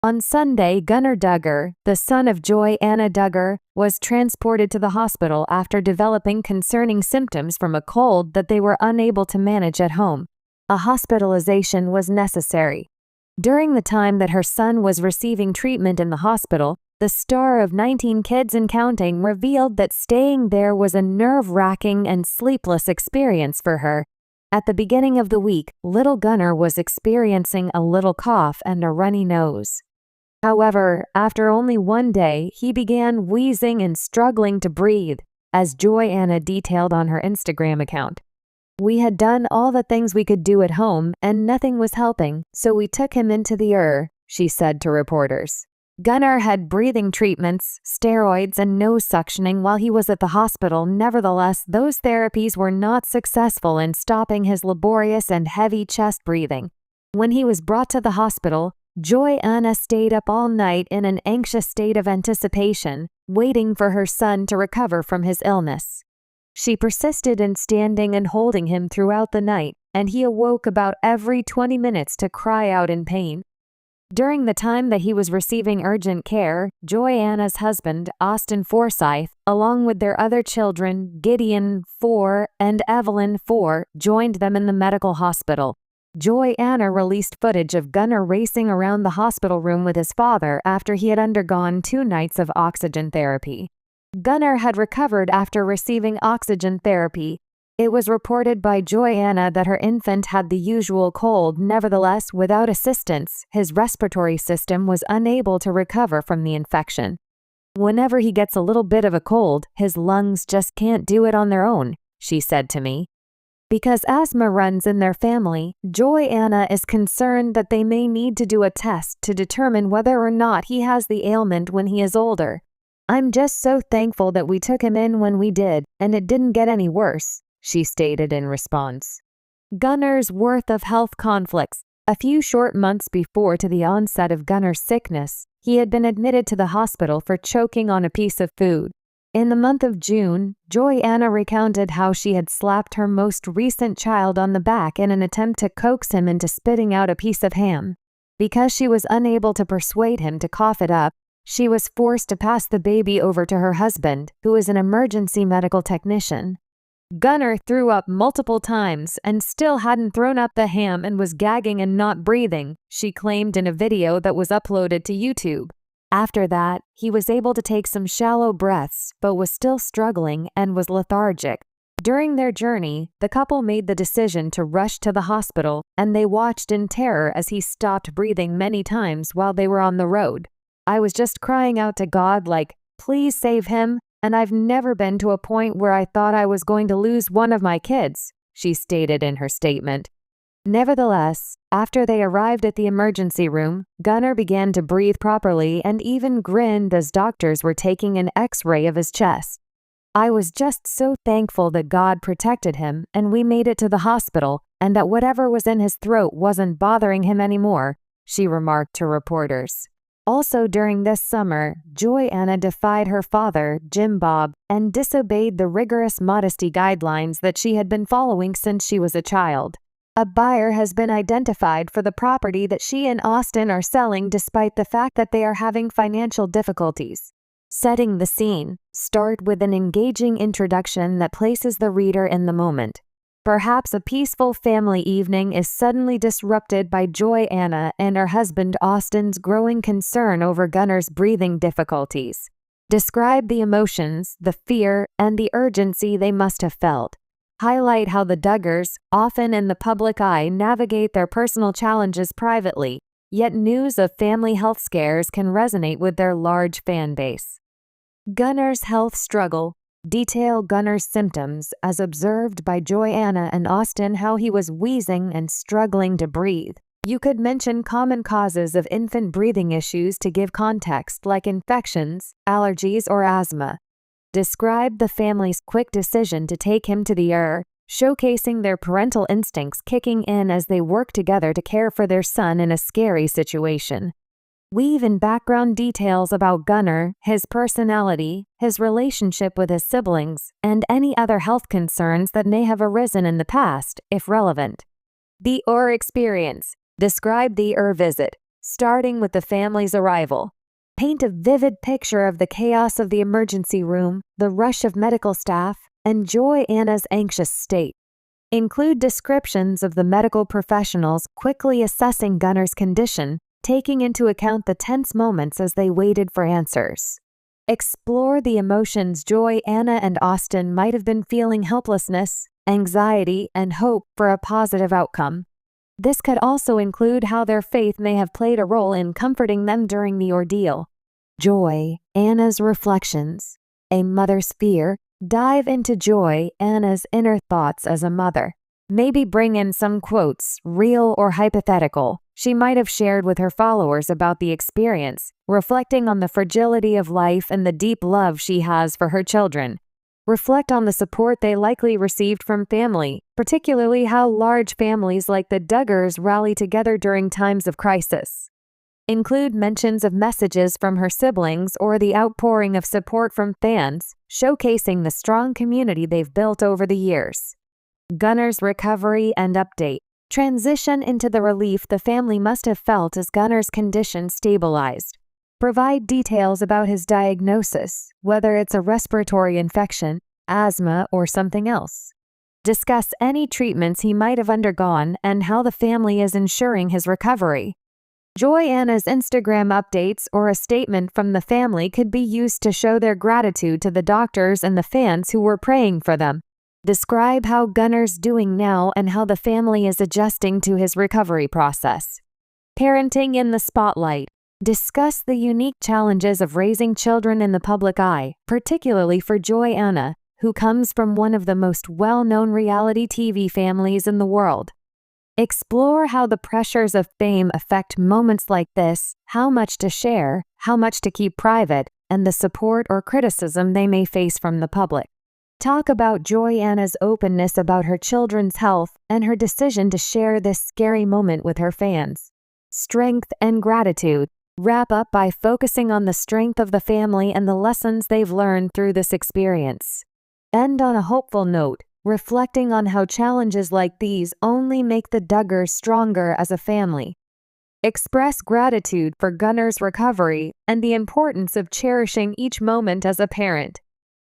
On Sunday, Gunnar Duggar, the son of Joy-Anna Duggar, was transported to the hospital after developing concerning symptoms from a cold that they were unable to manage at home. A hospitalization was necessary. During the time that her son was receiving treatment in the hospital, the star of 19 Kids and Counting revealed that staying there was a nerve-wracking and sleepless experience for her. At the beginning of the week, little Gunnar was experiencing a little cough and a runny nose. However, after only one day, he began wheezing and struggling to breathe, as Joy-Anna detailed on her Instagram account. "We had done all the things we could do at home, and nothing was helping, so we took him into the ER," she said to reporters. Gunnar had breathing treatments, steroids, and nose suctioning while he was at the hospital. Nevertheless, those therapies were not successful in stopping his laborious and heavy chest breathing. When he was brought to the hospital, Joy-Anna stayed up all night in an anxious state of anticipation, waiting for her son to recover from his illness. She persisted in standing and holding him throughout the night, and he awoke about every 20 minutes to cry out in pain. During the time that he was receiving urgent care, Joy-Anna's husband, Austin Forsyth, along with their other children, Gideon, 4, and Evelyn, 4, joined them in the medical hospital. Joy-Anna released footage of Gunnar racing around the hospital room with his father after he had undergone 2 nights of oxygen therapy. Gunnar had recovered after receiving oxygen therapy. It was reported by Joy-Anna that her infant had the usual cold. Nevertheless, without assistance, his respiratory system was unable to recover from the infection. "Whenever he gets a little bit of a cold, his lungs just can't do it on their own," she said to me. Because asthma runs in their family, Joy-Anna is concerned that they may need to do a test to determine whether or not he has the ailment when he is older. "I'm just so thankful that we took him in when we did, and it didn't get any worse," she stated in response. Gunnar's worth of health conflicts. A few short months before to the onset of Gunnar's sickness, he had been admitted to the hospital for choking on a piece of food. In the month of June, Joy-Anna recounted how she had slapped her most recent child on the back in an attempt to coax him into spitting out a piece of ham. Because she was unable to persuade him to cough it up, she was forced to pass the baby over to her husband, who is an emergency medical technician. Gunnar threw up multiple times and still hadn't thrown up the ham and was gagging and not breathing, she claimed in a video that was uploaded to YouTube. After that, he was able to take some shallow breaths, but was still struggling and was lethargic. During their journey, the couple made the decision to rush to the hospital, and they watched in terror as he stopped breathing many times while they were on the road. "I was just crying out to God like, please save him, and I've never been to a point where I thought I was going to lose one of my kids," she stated in her statement. Nevertheless, after they arrived at the emergency room, Gunnar began to breathe properly and even grinned as doctors were taking an X-ray of his chest. "I was just so thankful that God protected him and we made it to the hospital and that whatever was in his throat wasn't bothering him anymore," she remarked to reporters. Also during this summer, Joy-Anna defied her father, Jim Bob, and disobeyed the rigorous modesty guidelines that she had been following since she was a child. A buyer has been identified for the property that she and Austin are selling despite the fact that they are having financial difficulties. Setting the scene, start with an engaging introduction that places the reader in the moment. Perhaps a peaceful family evening is suddenly disrupted by Joy-Anna and her husband Austin's growing concern over Gunnar's breathing difficulties. Describe the emotions, the fear, and the urgency they must have felt. Highlight how the Duggars, often in the public eye, navigate their personal challenges privately, yet news of family health scares can resonate with their large fan base. Gunnar's health struggle. Detail Gunnar's symptoms as observed by Joy-Anna and Austin, how he was wheezing and struggling to breathe. You could mention common causes of infant breathing issues to give context, like infections, allergies, or asthma. Describe the family's quick decision to take him to the ER, showcasing their parental instincts kicking in as they work together to care for their son in a scary situation. Weave in background details about Gunnar, his personality, his relationship with his siblings, and any other health concerns that may have arisen in the past, if relevant. The ER experience. Describe the ER visit. starting with the family's arrival. Paint a vivid picture of the chaos of the emergency room, the rush of medical staff, and Joy-Anna's anxious state. Include descriptions of the medical professionals quickly assessing Gunnar's condition, taking into account the tense moments as they waited for answers. Explore the emotions Joy-Anna and Austin might have been feeling: helplessness, anxiety, and hope for a positive outcome. This could also include how their faith may have played a role in comforting them during the ordeal. Joy-Anna's reflections. A mother's fear. Dive into Joy-Anna's inner thoughts as a mother. Maybe bring in some quotes, real or hypothetical, she might have shared with her followers about the experience, reflecting on the fragility of life and the deep love she has for her children. Reflect on the support they likely received from family, particularly how large families like the Duggars rally together during times of crisis. Include mentions of messages from her siblings or the outpouring of support from fans, showcasing the strong community they've built over the years. Gunnar's recovery and update. Transition into the relief the family must have felt as Gunnar's condition stabilized. Provide details about his diagnosis, whether it's a respiratory infection, asthma, or something else. Discuss any treatments he might have undergone and how the family is ensuring his recovery. Joy-Anna's Instagram updates or a statement from the family could be used to show their gratitude to the doctors and the fans who were praying for them. Describe how Gunnar's doing now and how the family is adjusting to his recovery process. Parenting in the spotlight. Discuss the unique challenges of raising children in the public eye, particularly for Joy-Anna, who comes from one of the most well-known reality TV families in the world. Explore how the pressures of fame affect moments like this, how much to share, how much to keep private, and the support or criticism they may face from the public. Talk about Joy-Anna's openness about her children's health and her decision to share this scary moment with her fans. Strength and gratitude. Wrap up by focusing on the strength of the family and the lessons they've learned through this experience. End on a hopeful note, reflecting on how challenges like these only make the Duggars stronger as a family. Express gratitude for Gunnar's recovery and the importance of cherishing each moment as a parent.